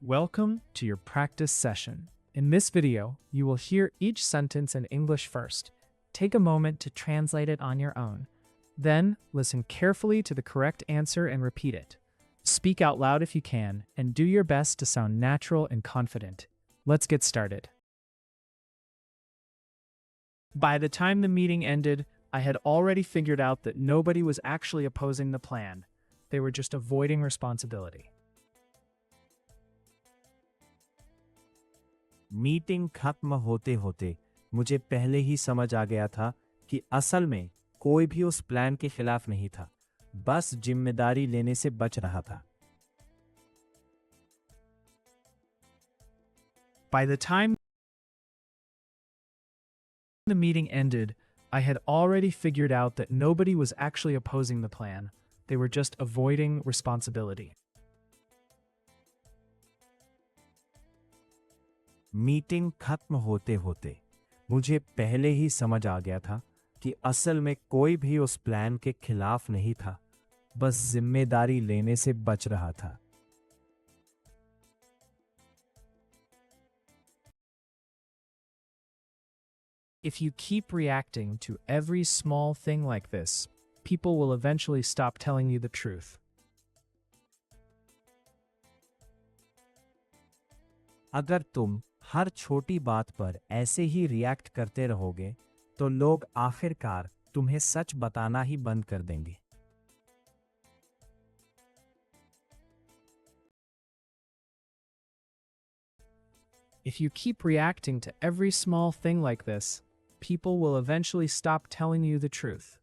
Welcome to your practice session. In this video, you will hear each sentence in English first. Take a moment to translate it on your own. Then, listen carefully to the correct answer and repeat it. Speak out loud if you can, and do your best to sound natural and confident. Let's get started. By the time the meeting ended, I had already figured out that nobody was actually opposing the plan. They were just avoiding responsibility. Meeting खत्म होते होते मुझे पहले ही समझ आ गया था कि असल में कोई भी उस प्लान के खिलाफ नहीं था, बस जिम्मेदारी लेने से बच रहा था। By the time the meeting ended, I had already figured out that nobody was actually opposing the plan. They were just avoiding responsibility. Meeting खत्म होते होते मुझे पहले ही समझ आ गया था कि असल में कोई भी उस प्लान के खिलाफ नहीं था, बस जिम्मेदारी लेने से बच रहा था। If you keep reacting to every small thing like this, people will eventually stop telling you the truth. अगर तुम हर छोटी बात पर ऐसे ही रिएक्ट करते रहोगे, तो लोग आखिरकार तुम्हें सच बताना ही बंद कर देंगे। If you keep reacting to every small thing like this, people will eventually stop telling you the truth.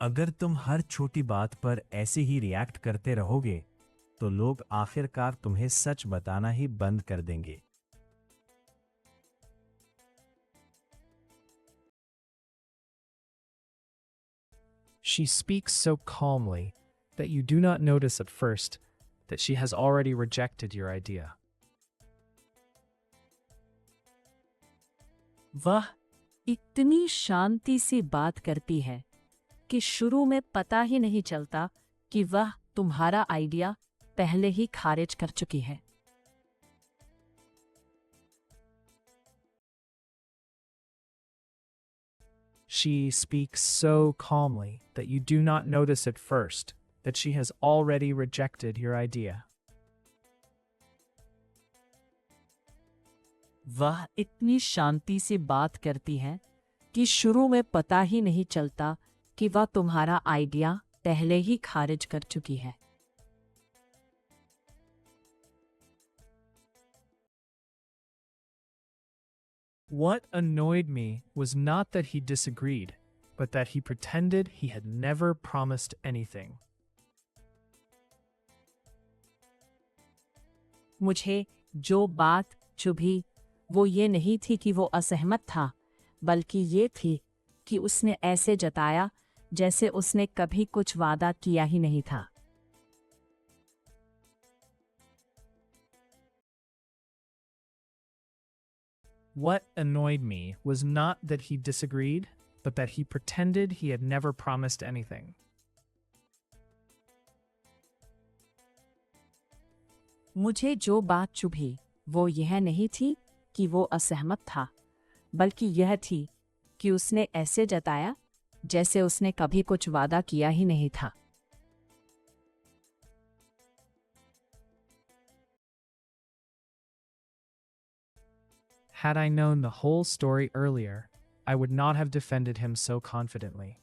अगर तुम हर छोटी बात पर ऐसे ही रिएक्ट करते रहोगे, तो लोग आखिरकार तुम्हें सच बताना ही बंद कर देंगे। She speaks so calmly that you do not notice at first that she has already rejected your idea. वह इतनी शांति से बात करती है कि शुरू में पता ही नहीं चलता कि वह तुम्हारा आइडिया पहले ही खारिज कर चुकी है। She speaks so calmly that you do not notice at first that she has already rejected your idea. वह इतनी शांति से बात करती है कि शुरू में पता ही नहीं चलता कि वह तुम्हारा आइडिया पहले ही खारिज कर चुकी है। What annoyed me was not that he disagreed, but that he pretended he had never promised anything. मुझे जो बात चुभी वो ये नहीं थी कि वो असहमत था, बल्कि ये थी कि उसने ऐसे जताया जैसे उसने कभी कुछ वादा किया ही नहीं था। What annoyed me was not that he disagreed, but that he pretended he had never promised anything. मुझे जो बात चुभी वो यह नहीं थी कि वो असहमत था, बल्कि यह थी कि उसने ऐसे जताया जैसे उसने कभी कुछ वादा किया ही नहीं था। Had I known the whole story earlier, I would not have defended him so confidently.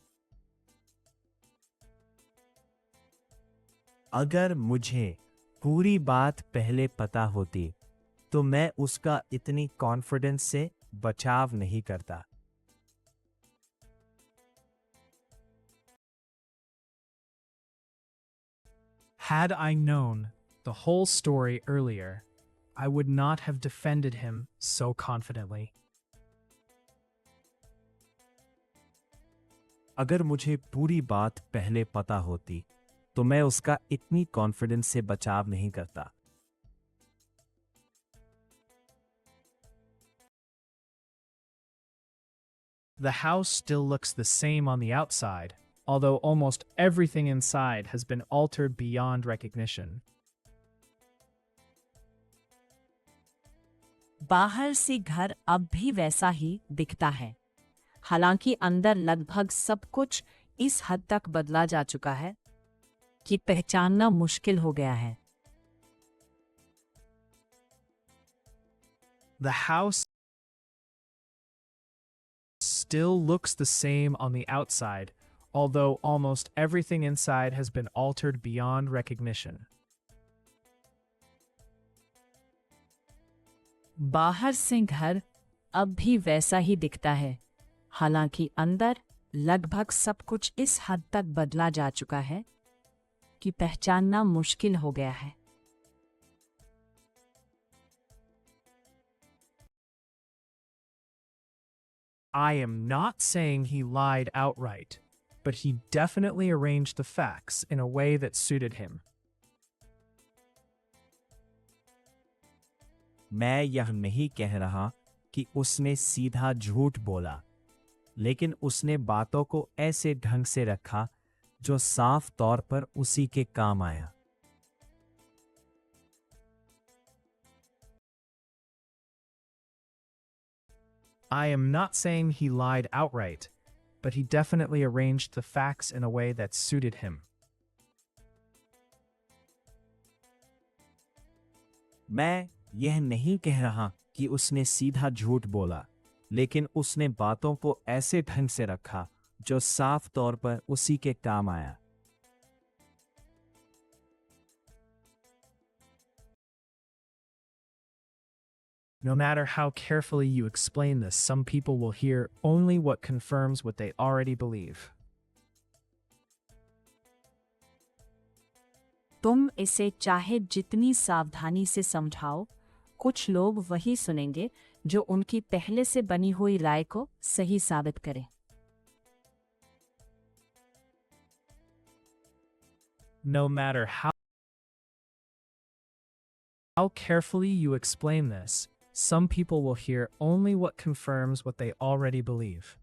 अगर मुझे पूरी बात पहले पता होती, तो मैं उसका इतनी कॉन्फिडेंस से बचाव नहीं करता। Had I known the whole story earlier, I would not have defended him so confidently. अगर मुझे पूरी बात पहले पता होती, तो मैं उसका इतनी कॉन्फिडेंस से बचाव नहीं करता। The house still looks the same on the outside, although almost everything inside has been altered beyond recognition. बाहर से घर अब भी वैसा ही दिखता है, हालांकि अंदर लगभग सब कुछ इस हद तक बदला जा चुका है कि पहचानना मुश्किल हो गया है। The house still looks the same on the outside, although almost everything inside has been altered beyond recognition. बाहर से घर अब भी वैसा ही दिखता है, हालांकि अंदर लगभग सब कुछ इस हद तक बदला जा चुका है कि पहचानना मुश्किल हो गया है। I am not saying he lied outright, but he definitely arranged the facts in a way that suited him. मैं यह नहीं कह रहा कि उसने सीधा झूठ बोला, लेकिन उसने बातों को ऐसे ढंग से रखा जो साफ तौर पर उसी के काम आया। I am not saying he lied outright, but he definitely arranged the facts in a way that suited him. मैं यह नहीं कह रहा कि उसने सीधा झूठ बोला, लेकिन उसने बातों को ऐसे ढंग से रखा जो साफ तौर पर उसी के काम आया। No matter how carefully you explain this, some people will hear only what confirms what they already believe. तुम इसे चाहे जितनी सावधानी से समझाओ, कुछ लोग वही सुनेंगे जो उनकी पहले से बनी हुई राय को सही साबित करे। No matter how carefully you explain this, some people will hear only what confirms what they already believe.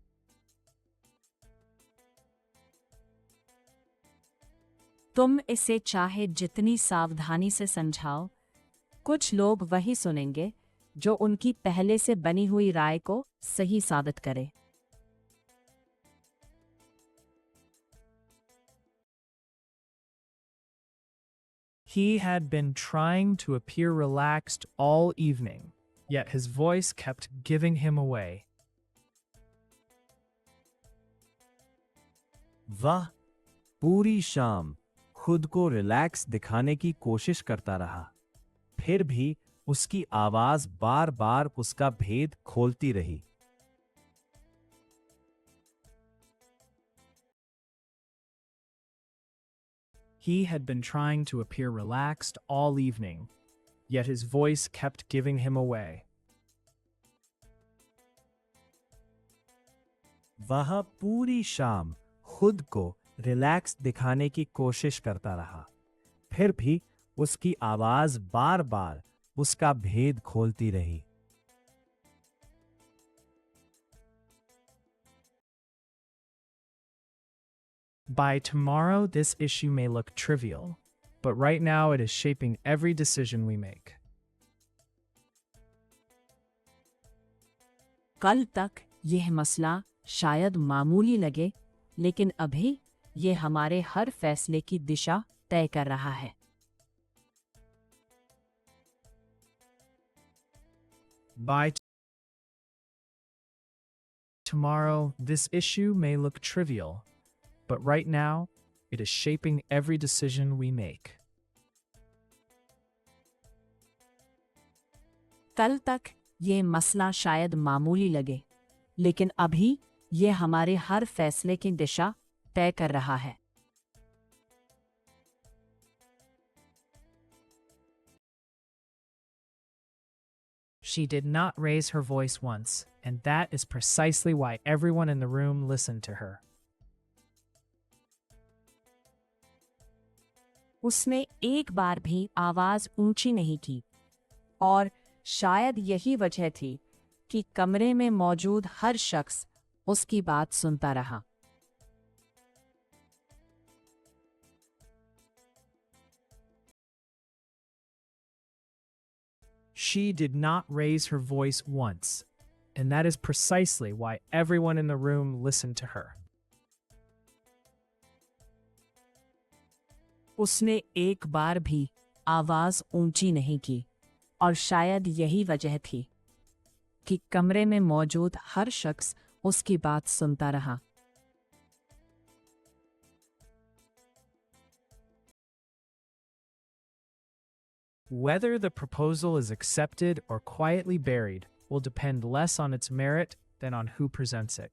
तुम इसे चाहे जितनी सावधानी से समझाओ, कुछ लोग वही सुनेंगे जो उनकी पहले से बनी हुई राय को सही साबित करे। He had been trying to appear relaxed all evening, yet his voice kept giving him away. वह पूरी शाम खुद को रिलैक्स दिखाने की कोशिश करता रहा, फिर भी उसकी आवाज बार बार उसका भेद खोलती रही। He had been trying to appear relaxed all evening, yet his voice kept giving him away. वह पूरी शाम खुद को रिलैक्स दिखाने की कोशिश करता रहा, फिर भी उसकी आवाज बार बार उसका भेद खोलती रही। By tomorrow, this issue may look trivial, but right now it is shaping every decision we make. कल तक यह मसला शायद मामूली लगे, लेकिन अभी यह हमारे हर फैसले की दिशा तय कर रहा है। By tomorrow, this issue may look trivial, but right now, it is shaping every decision we make. कल तक ये मसला शायद मामूली लगे, लेकिन अभी ये हमारे हर फैसले की दिशा तय कर रहा है। She did not raise her voice once, and that is precisely why everyone in the room listened to her. उसने एक बार भी आवाज ऊंची नहीं की, और शायद यही वजह थी कि कमरे में मौजूद हर शख्स उसकी बात सुनता रहा। She did not raise her voice once, and that is precisely why everyone in the room listened to her. उसने एक बार भी आवाज ऊंची नहीं की और शायद यही वजह थी कि कमरे में मौजूद हर शख्स उसकी बात सुनता रहा। Whether the proposal is accepted or quietly buried will depend less on its merit than on who presents it.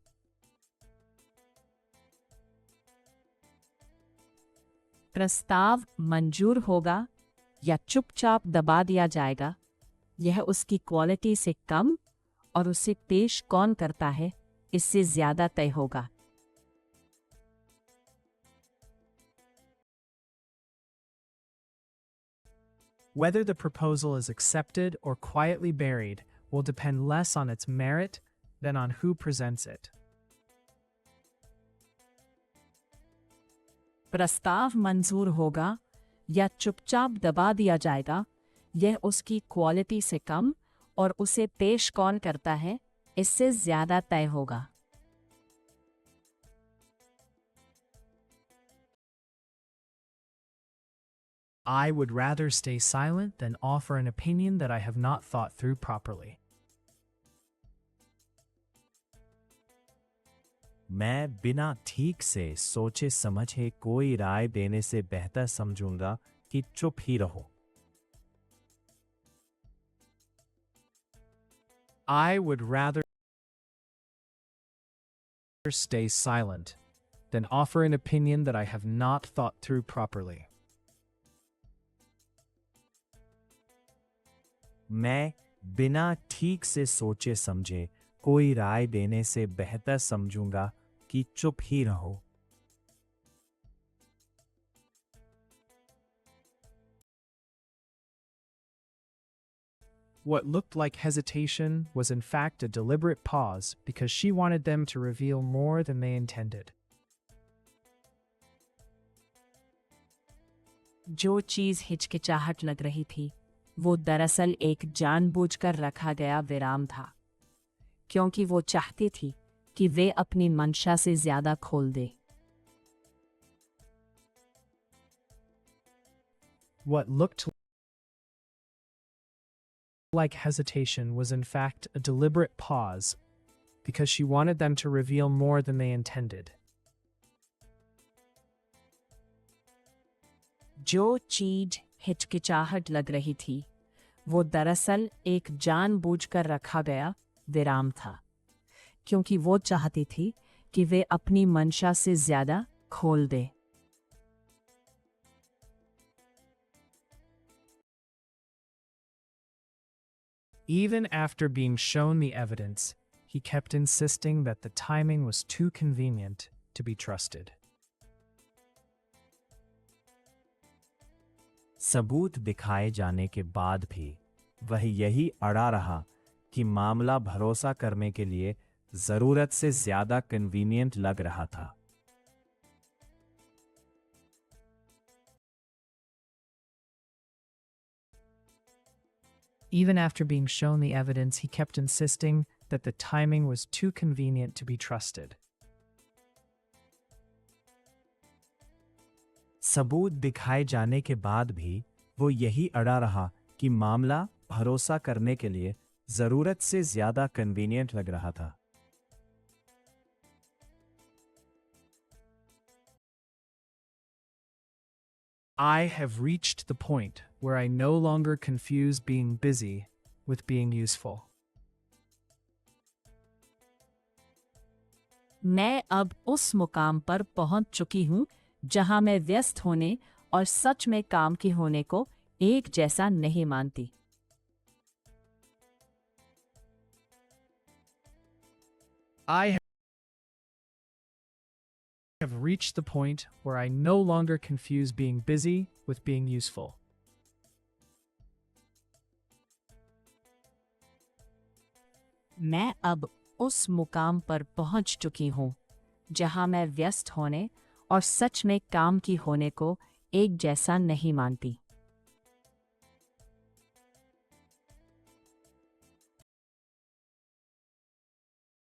प्रस्ताव मंजूर होगा या चुपचाप दबा दिया जाएगा, यह उसकी क्वालिटी से कम और उसे पेश कौन करता है इससे ज्यादा तय होगा। Whether the proposal is accepted or quietly buried will depend less on its merit than on who presents it. प्रस्ताव मंजूर होगा या चुपचाप दबा दिया जाएगा, यह उसकी क्वालिटी से कम और उसे पेश कौन करता है इससे ज्यादा तय होगा। I would rather stay silent than offer an opinion that I have not thought through properly. मैं बिना ठीक से सोचे समझे कोई राय देने से बेहतर समझूंगा कि चुप ही रहो। I would rather stay silent than offer an opinion that I have not thought through properly. मैं बिना ठीक से सोचे समझे कोई राय देने से बेहतर समझूंगा कि चुप ही रहो। What looked like hesitation was in fact a deliberate pause because she wanted them to reveal more than they intended. जो चीज हिचकिचाहट लग रही थी वो दरअसल एक जानबूझकर रखा गया विराम था, क्योंकि वो चाहती थी कि वे अपनी मंशा से ज्यादा खोल दे। What looked like hesitation was in fact a deliberate pause because she wanted them to reveal more than they intended. जो चीज हिचकिचाहट लग रही थी वो दरअसल एक जानबूझकर रखा गया विराम था, क्योंकि वो चाहती थी कि वे अपनी मंशा से ज्यादा खोल दे। Even after being shown the evidence, he kept insisting that the timing was too convenient to be trusted. सबूत दिखाए जाने के बाद भी वह यही अड़ा रहा कि मामला भरोसा करने के लिए जरूरत से ज्यादा कन्वीनियंट लग रहा था। Even after being shown the evidence, he kept insisting that the timing was too convenient to be trusted. सबूत दिखाए जाने के बाद भी वो यही अड़ा रहा कि मामला भरोसा करने के लिए जरूरत से ज्यादा कन्वीनियंट लग रहा था। I have reached the point where I no longer confuse being busy with being useful. मैं अब उस मुकाम पर पहुंच चुकी हूं जहां मैं व्यस्त होने और सच में काम की होने को एक जैसा नहीं मानती। I have reached the point where I no longer confuse being busy with being useful. मैं अब उस मुकाम पर पहुंच चुकी हूं जहां मैं व्यस्त होने और सच में काम की होने को एक जैसा नहीं मानती।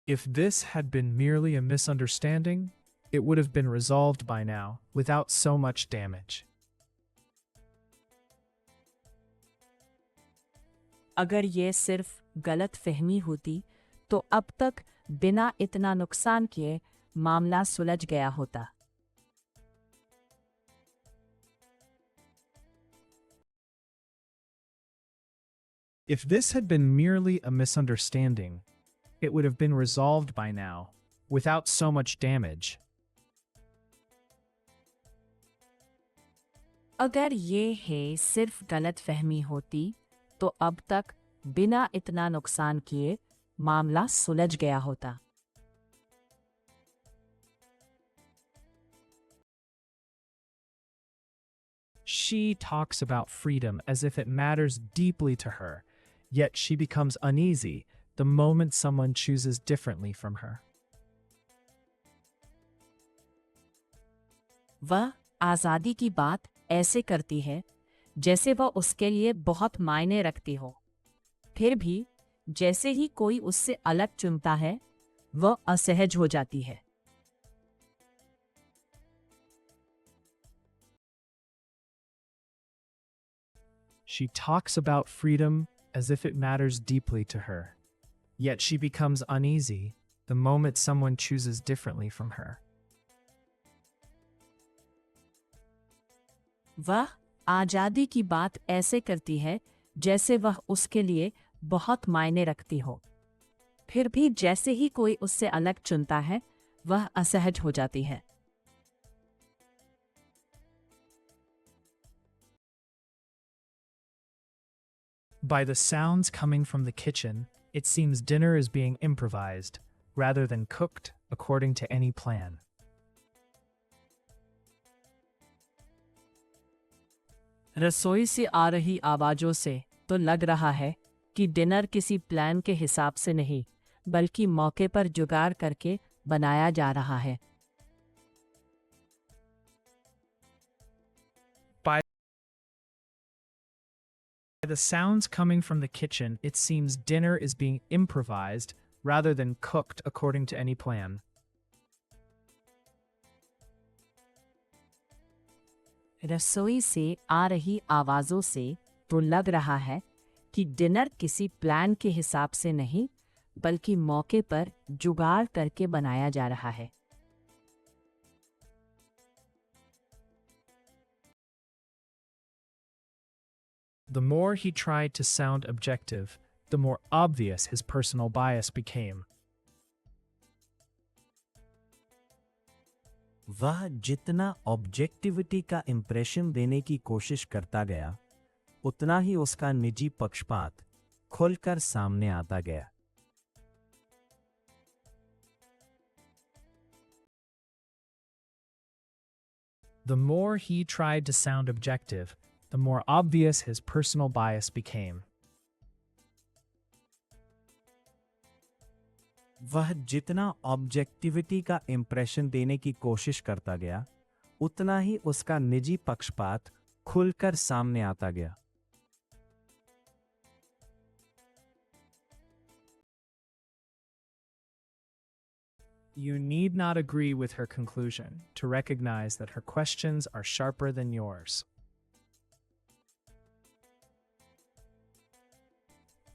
If this had been merely a misunderstanding, it would have been resolved by now without so much damage. अगर ये सिर्फ गलत फहमी होती तो अब तक बिना इतना नुकसान किए मामला सुलझ गया होता। If this had been merely a misunderstanding, it would have been resolved by now without so much damage. अगर ये है सिर्फ गलत फहमी होती तो अब तक बिना इतना नुकसान किए मामला सुलझ गया होता। She talks about freedom as if it matters deeply to her, yet she becomes uneasy the moment someone chooses differently from her. वह आज़ादी की बात ऐसे करती है जैसे वह उसके लिए बहुत मायने रखती हो, फिर भी जैसे ही कोई उससे अलग चुनता है वह असहज हो जाती है। She talks about freedom as if it matters deeply to her, yet she becomes uneasy the moment someone chooses differently from her. वह आज़ादी की बात ऐसे करती है जैसे वह उसके लिए बहुत मायने रखती हो, फिर भी जैसे ही कोई उससे अलग चुनता है वह असहज हो जाती है। By the sounds coming from the kitchen, it seems dinner is being improvised, rather than cooked according to any plan. रसोई से आ रही आवाज़ों से तो लग रहा है कि डिनर किसी प्लान के हिसाब से नहीं, बल्कि मौके पर जुगाड़ करके बनाया जा रहा है। By the sounds coming from the kitchen, it seems dinner is being improvised rather than cooked according to any plan. रसोई से आ रही आवाज़ों से तो लग रहा है कि डिनर किसी प्लान के हिसाब से नहीं, बल्कि मौके पर जुगाड़ करके बनाया जा रहा है। The more he tried to sound objective, the more obvious his personal bias became. वह जितना ऑब्जेक्टिविटी का इंप्रेशन देने की कोशिश करता गया, उतना ही उसका निजी पक्षपात खुलकर सामने आता गया। The more he tried to sound objective, the more obvious his personal bias became. वह जितना ऑब्जेक्टिविटी का इंप्रेशन देने की कोशिश करता गया, उतना ही उसका निजी पक्षपात खुलकर सामने आता गया। You need not agree with her conclusion to recognize that her questions are sharper than yours.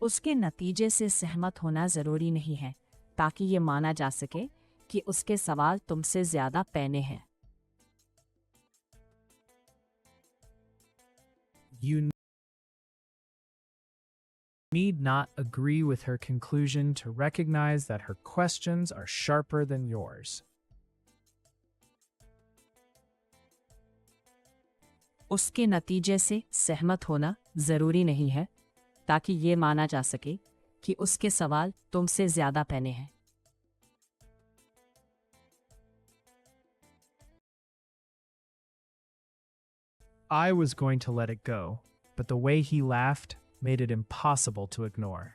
उसके नतीजे से सहमत होना ज़रूरी नहीं है ताकि ये माना जा सके कि उसके सवाल तुमसे ज़्यादा पैने हैं। You need not agree with her conclusion to recognize that her questions are sharper than yours. उसके नतीजे से सहमत होना ज़रूरी नहीं है ताकि ये माना जा सके कि उसके सवाल तुमसे ज़्यादा पैने हैं। I was going to let it go, but the way he laughed made it impossible to ignore.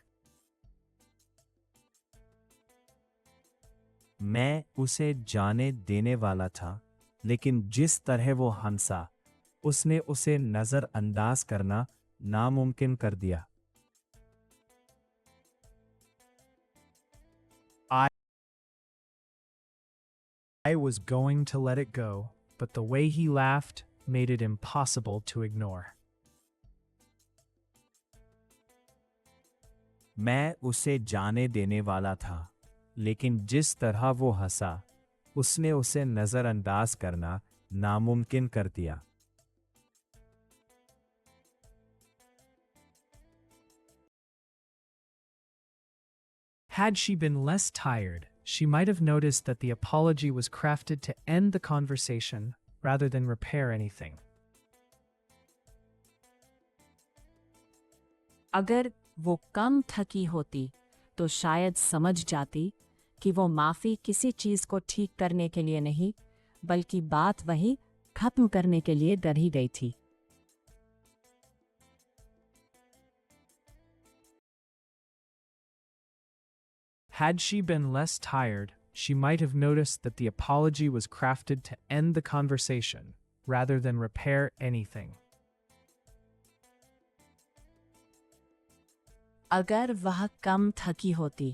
मैं उसे जाने देने वाला था, लेकिन जिस तरह वो हंसा, उसने उसे नजरअंदाज करना नामुमकिन कर दिया। I was going to let it go, but the way he laughed made it impossible to ignore. मैं उसे जाने देने वाला था, लेकिन जिस तरह वो हंसा, उसने उसे नजरअंदाज करना नामुमकिन कर दिया। Had she been less tired, she might have noticed that the apology was crafted to end the conversation rather than repair anything. अगर वो कम थकी होती तो शायद समझ जाती कि वो माफ़ी किसी चीज़ को ठीक करने के लिए नहीं, बल्कि बात वही खत्म करने के लिए डरी गई थी। Had she been less tired, she might have noticed that the apology was crafted to end the conversation rather than repair anything. अगर वह कम थकी होती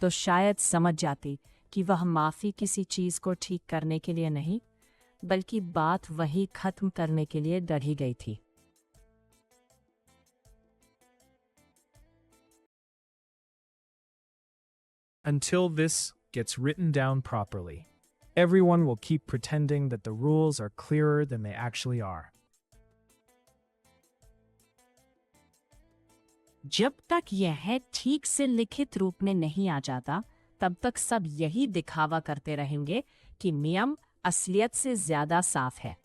तो शायद समझ जाती कि वह माफ़ी किसी चीज़ को ठीक करने के लिए नहीं, बल्कि बात वही खत्म करने के लिए डरी गई थी। Until this gets written down properly, everyone will keep pretending that the rules are clearer than they actually are. जब तक यह ठीक से लिखित रूप में नहीं आ जाता, तब तक सब यही दिखावा करते रहेंगे कि नियम असलियत से ज्यादा साफ है।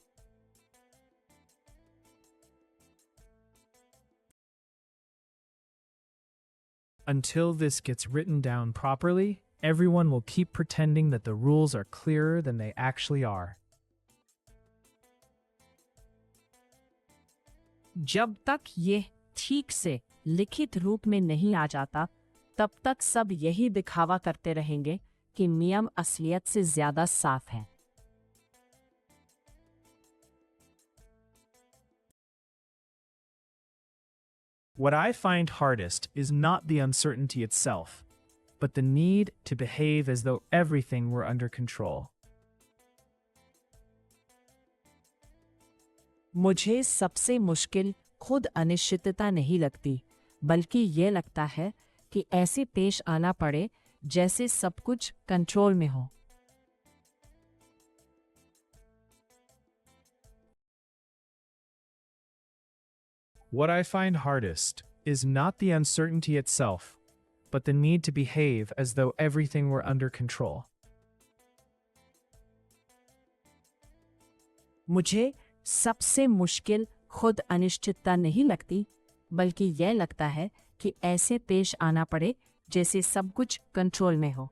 Until this gets written down properly, everyone will keep pretending that the rules are clearer than they actually are. जब तक ये ठीक से लिखित रूप में नहीं आ जाता, तब तक सब यही दिखावा करते रहेंगे कि नियम असलियत से ज्यादा साफ है। What I find hardest is not the uncertainty itself, but the need to behave as though everything were under control. मुझे सबसे मुश्किल खुद अनिश्चितता नहीं लगती, बल्कि ये लगता है कि ऐसे पेश आना पड़े जैसे सब कुछ कंट्रोल में हो। What I find hardest is not the uncertainty itself, but the need to behave as though everything were under control. मुझे सबसे मुश्किल खुद अनिश्चितता नहीं लगती, बल्कि यह लगता है कि ऐसे पेश आना पड़े जैसे सब कुछ कंट्रोल में हो।